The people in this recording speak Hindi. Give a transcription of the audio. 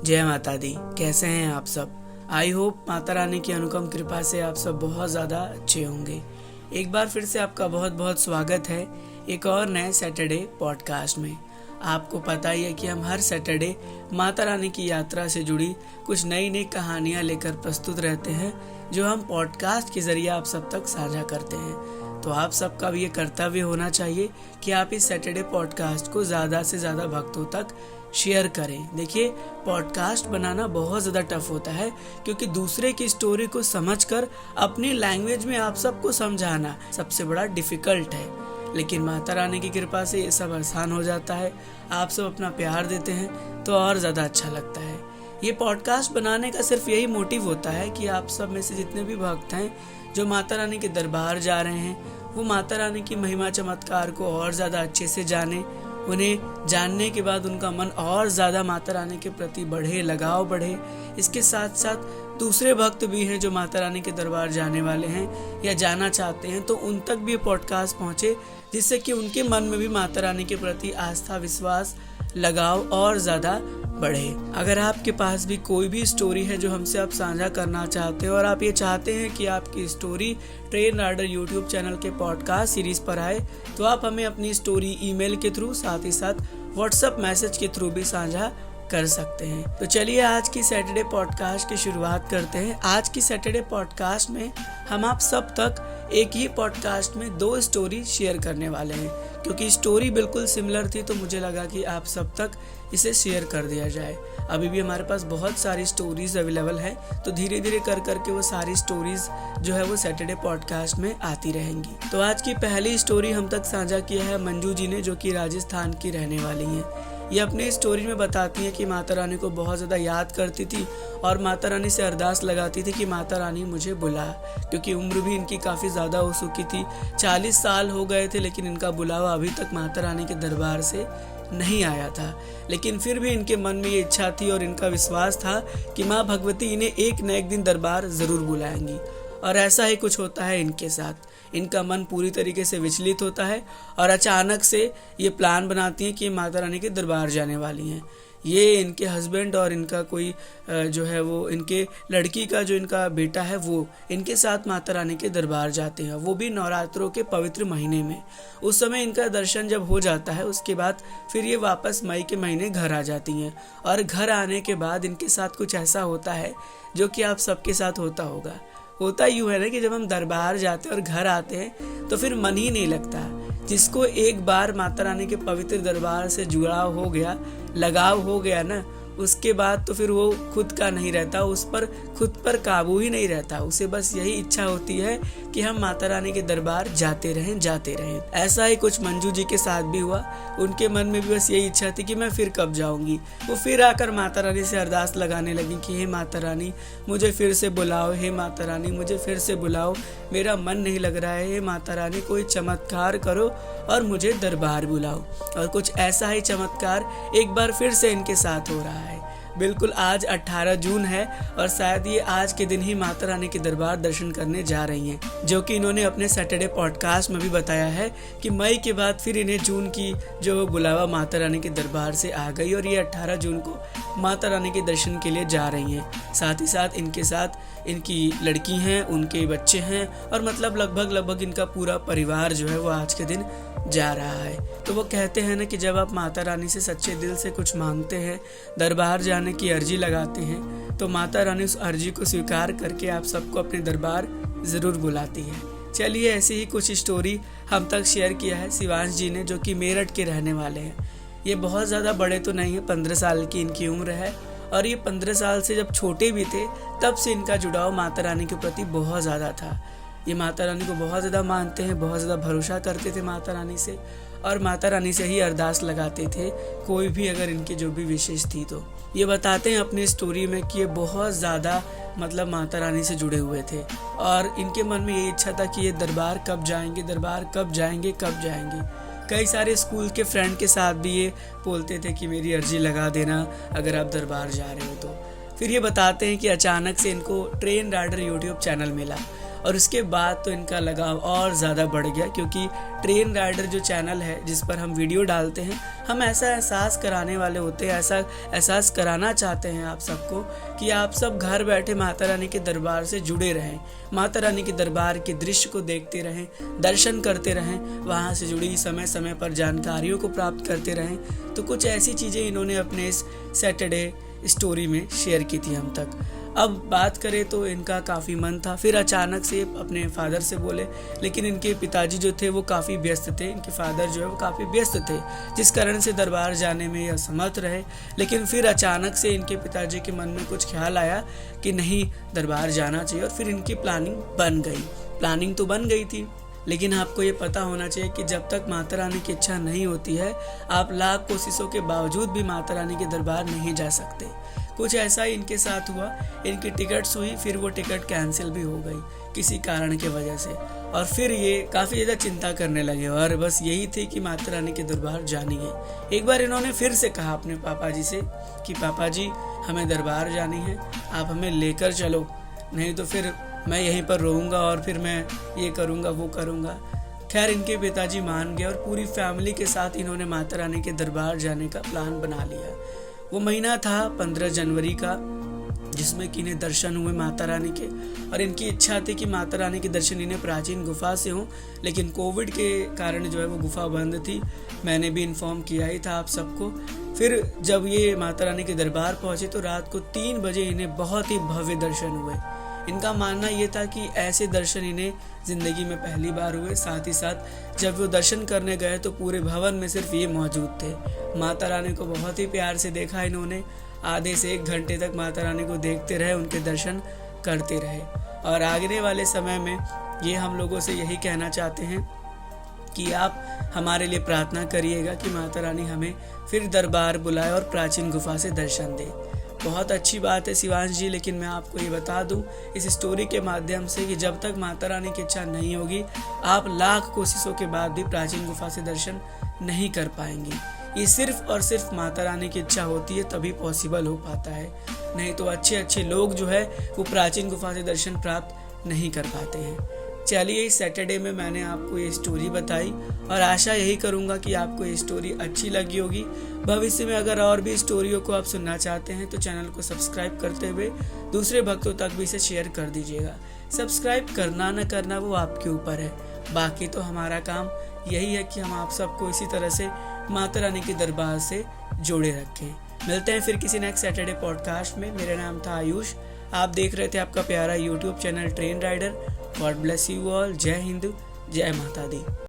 जय माता दी। कैसे हैं आप सब? आई होप माता रानी की अनुपम कृपा से आप सब बहुत ज़्यादा अच्छे होंगे। एक बार फिर से आपका बहुत बहुत स्वागत है एक और नए सैटरडे पॉडकास्ट में। आपको पता ही है कि हम हर सैटरडे माता रानी की यात्रा से जुड़ी कुछ नई नई कहानियाँ लेकर प्रस्तुत रहते हैं, जो हम पॉडकास्ट के ज़रिए आप सब तक साझा करते हैं। तो आप सबका भी ये कर्तव्य होना चाहिए कि आप इस सैटरडे पॉडकास्ट को ज़्यादा से ज़्यादा भक्तों तक शेयर करें। देखिए, पॉडकास्ट बनाना बहुत ज़्यादा टफ होता है, क्योंकि दूसरे की स्टोरी को समझकर अपनी लैंग्वेज में आप सबको समझाना सबसे बड़ा डिफ़िकल्ट है। लेकिन माता रानी की कृपा से ये सब आसान हो जाता है। आप सब अपना प्यार देते हैं तो और ज़्यादा अच्छा लगता है। ये पॉडकास्ट बनाने का सिर्फ यही मोटिव होता है कि आप सब में से जितने भी भक्त हैं जो माता रानी के दरबार जा रहे हैं, वो माता रानी की महिमा चमत्कार को और ज़्यादा अच्छे से जाने। उन्हें जानने के बाद उनका मन और ज़्यादा माता रानी के प्रति बढ़े, लगाव बढ़े। इसके साथ साथ दूसरे भक्त भी हैं जो माता रानी के दरबार जाने वाले हैं या जाना चाहते हैं, तो उन तक भी ये पॉडकास्ट पहुँचे, जिससे कि उनके मन में भी माता रानी के प्रति आस्था, विश्वास, लगाव और ज़्यादा बढ़े। अगर आपके पास भी कोई भी स्टोरी है जो हमसे आप साझा करना चाहते हो और आप ये चाहते हैं कि आपकी story train rider YouTube channel के पॉडकास्ट सीरीज पर आए, तो आप हमें अपनी स्टोरी ईमेल के थ्रू, साथ ही साथ व्हाट्सएप मैसेज के थ्रू भी साझा कर सकते हैं। तो चलिए आज की सैटरडे पॉडकास्ट की शुरुआत करते हैं। आज की सैटरडे पॉडकास्ट में हम आप सब तक एक ही पॉडकास्ट में 2 स्टोरी शेयर करने वाले हैं। क्योंकि स्टोरी बिल्कुल सिमिलर थी, तो मुझे लगा कि आप सब तक इसे शेयर कर दिया जाए। अभी भी हमारे पास बहुत सारी स्टोरीज अवेलेबल है, तो धीरे धीरे कर करके वो सारी स्टोरीज जो है वो सैटरडे पॉडकास्ट में आती रहेंगी। तो आज की पहली स्टोरी हम तक साझा किया है मंजू जी ने, जो कि राजस्थान की रहने वाली हैं। ये अपने स्टोरी में बताती हैं कि माता रानी को बहुत ज़्यादा याद करती थी और माता रानी से अरदास लगाती थी कि माता रानी मुझे बुला, क्योंकि उम्र भी इनकी काफ़ी ज़्यादा हो चुकी थी। 40 साल हो गए थे, लेकिन इनका बुलावा अभी तक माता रानी के दरबार से नहीं आया था। लेकिन फिर भी इनके मन में ये इच्छा थी और इनका विश्वास था कि माँ भगवती इन्हें एक न एक दिन दरबार ज़रूर बुलाएंगी। और ऐसा ही कुछ होता है इनके साथ। इनका मन पूरी तरीके से विचलित होता है और अचानक से ये प्लान बनाती हैं कि माता रानी के दरबार जाने वाली हैं। ये इनके हस्बैंड और इनका कोई जो है वो इनके लड़की का जो इनका बेटा है, वो इनके साथ माता रानी के दरबार जाते हैं, वो भी नवरात्रों के पवित्र महीने में। उस समय इनका दर्शन जब हो जाता है, उसके बाद फिर ये वापस मई के महीने घर आ जाती हैं। और घर आने के बाद इनके साथ कुछ ऐसा होता है जो कि आप सबके साथ होता होगा। होता यूँ है ना कि जब हम दरबार जाते हैं और घर आते हैं तो फिर मन ही नहीं लगता। जिसको एक बार माता रानी के पवित्र दरबार से जुड़ाव हो गया, लगाव हो गया ना, उसके बाद तो फिर वो खुद का नहीं रहता, उस पर खुद पर काबू ही नहीं रहता। उसे बस यही इच्छा होती है कि हम माता रानी के दरबार जाते रहें। ऐसा ही कुछ मंजू जी के साथ भी हुआ। उनके मन में भी बस यही इच्छा थी कि मैं फिर कब जाऊंगी। वो फिर आकर माता रानी से अरदास लगाने लगी कि हे माता रानी मुझे फिर से बुलाओ, हे माता रानी मुझे फिर से बुलाओ, मेरा मन नहीं लग रहा है, हे माता रानी कोई चमत्कार करो और मुझे दरबार बुलाओ। और कुछ ऐसा ही चमत्कार एक बार फिर से इनके साथ हो रहा है। बिल्कुल आज 18 जून है और शायद ये आज के दिन ही माता रानी के दरबार दर्शन करने जा रही हैं, जो कि इन्होंने अपने सैटरडे पॉडकास्ट में भी बताया है कि मई के बाद फिर इन्हें जून की जो बुलावा माता रानी के दरबार से आ गई और ये 18 जून को माता रानी के दर्शन के लिए जा रही हैं। साथ ही साथ इनके साथ इनकी लड़की हैं, उनके बच्चे हैं और मतलब लगभग इनका पूरा परिवार जो है वो आज के दिन जा रहा है। तो वो कहते हैं ना कि जब आप माता रानी से सच्चे दिल से कुछ मांगते हैं, दरबार जाने की अर्जी लगाते हैं, तो माता रानी उस अर्जी को स्वीकार करके आप सबको अपने दरबार ज़रूर बुलाती है। चलिए, ऐसी ही कुछ स्टोरी हम तक शेयर किया है शिवांश जी ने, जो कि मेरठ के रहने वाले हैं। ये बहुत ज़्यादा बड़े तो नहीं है, 15 साल की इनकी उम्र है और ये 15 साल से जब छोटे भी थे तब से इनका जुड़ाव माता रानी के प्रति बहुत ज़्यादा था। ये माता रानी को बहुत ज़्यादा मानते हैं, बहुत ज़्यादा भरोसा करते थे माता रानी से और माता रानी से ही अरदास लगाते थे, कोई भी अगर इनकी जो भी विशेष थी। तो ये बताते हैं अपनी स्टोरी में कि ये बहुत ज़्यादा मतलब माता रानी से जुड़े हुए थे और इनके मन में ये इच्छा था कि ये दरबार कब जाएंगे। कई सारे स्कूल के फ्रेंड के साथ भी ये बोलते थे कि मेरी अर्जी लगा देना अगर आप दरबार जा रहे हो तो। फिर ये बताते हैं कि अचानक से इनको ट्रेन राइडर यूट्यूब चैनल मिला और उसके बाद तो इनका लगाव और ज़्यादा बढ़ गया, क्योंकि ट्रेन राइडर जो चैनल है जिस पर हम वीडियो डालते हैं, हम ऐसा एहसास कराने वाले होते हैं, ऐसा एहसास कराना चाहते हैं आप सबको कि आप सब घर बैठे माता रानी के दरबार से जुड़े रहें, माता रानी के दरबार के दृश्य को देखते रहें, दर्शन करते रहें, वहाँ से जुड़ी समय समय पर जानकारियों को प्राप्त करते रहें। तो कुछ ऐसी चीज़ें इन्होंने अपने इस सैटरडे स्टोरी में शेयर की थी हम तक। अब बात करें तो इनका काफ़ी मन था, फिर अचानक से अपने फादर से बोले, लेकिन इनके पिताजी जो थे वो काफ़ी व्यस्त थे, इनके फादर जो है वो काफ़ी व्यस्त थे, जिस कारण से दरबार जाने में असमर्थ रहे। लेकिन फिर अचानक से इनके पिताजी के मन में कुछ ख्याल आया कि नहीं, दरबार जाना चाहिए, और फिर इनकी प्लानिंग बन गई। प्लानिंग तो बन गई थी, लेकिन आपको ये पता होना चाहिए कि जब तक माता रानी की इच्छा नहीं होती है, आप लाख कोशिशों के बावजूद भी माता रानी के दरबार नहीं जा सकते। कुछ ऐसा ही इनके साथ हुआ। इनकी टिकट्स हुई, फिर वो टिकट कैंसिल भी हो गई किसी कारण की वजह से, और फिर ये काफ़ी ज़्यादा चिंता करने लगे, और बस यही थी कि माता रानी के दरबार जानी है। एक बार इन्होंने फिर से कहा अपने पापा जी से कि पापा जी, हमें दरबार जानी है, आप हमें लेकर चलो, नहीं तो फिर मैं यहीं पर रहूँगा और फिर मैं ये करूँगा वो करूँगा। खैर इनके पिताजी मान गए और पूरी फैमिली के साथ इन्होंने माता रानी के दरबार जाने का प्लान बना लिया। वो महीना था 15 जनवरी का, जिसमें कि इन्हें दर्शन हुए माता रानी के, और इनकी इच्छा थी कि माता रानी के दर्शन इन्हें प्राचीन गुफा से हों, लेकिन कोविड के कारण जो है वो गुफा बंद थी। मैंने भी इन्फॉर्म किया ही था आप सबको। फिर जब ये माता रानी के दरबार पहुंचे तो रात को 3 बजे इन्हें बहुत ही भव्य दर्शन हुए। इनका मानना ये था कि ऐसे दर्शन इन्हें ज़िंदगी में पहली बार हुए। साथ ही साथ जब वो दर्शन करने गए तो पूरे भवन में सिर्फ ये मौजूद थे। माता रानी को बहुत ही प्यार से देखा इन्होंने, आधे से 1 घंटे तक माता रानी को देखते रहे, उनके दर्शन करते रहे। और आगे वाले समय में ये हम लोगों से यही कहना चाहते हैं कि आप हमारे लिए प्रार्थना करिएगा कि माता रानी हमें फिर दरबार बुलाए और प्राचीन गुफा से दर्शन दे। बहुत अच्छी बात है शिवांश जी, लेकिन मैं आपको ये बता दूं इस स्टोरी के माध्यम से कि जब तक माता रानी की इच्छा नहीं होगी, आप लाख कोशिशों के बाद भी प्राचीन गुफा से दर्शन नहीं कर पाएंगी। ये सिर्फ और सिर्फ माता रानी की इच्छा होती है तभी पॉसिबल हो पाता है, नहीं तो अच्छे अच्छे लोग जो है वो प्राचीन गुफा से दर्शन प्राप्त नहीं कर पाते हैं। चलिए, इस सैटरडे में मैंने आपको ये स्टोरी बताई और आशा यही करूँगा कि आपको ये स्टोरी अच्छी लगी होगी। भविष्य में अगर और भी स्टोरियों को आप सुनना चाहते हैं तो चैनल को सब्सक्राइब करते हुए दूसरे भक्तों तक भी इसे शेयर कर दीजिएगा। सब्सक्राइब करना न करना वो आपके ऊपर है, बाकी तो हमारा काम यही है कि हम आप सबको इसी तरह से माता रानी के दरबार से जोड़े रखें। मिलते हैं फिर किसी नेक्स्ट सैटरडे पॉडकास्ट में। मेरा नाम था आयुष, आप देख रहे थे आपका प्यारा YouTube channel train rider. God bless you all. Jai Hind, जय माता दी।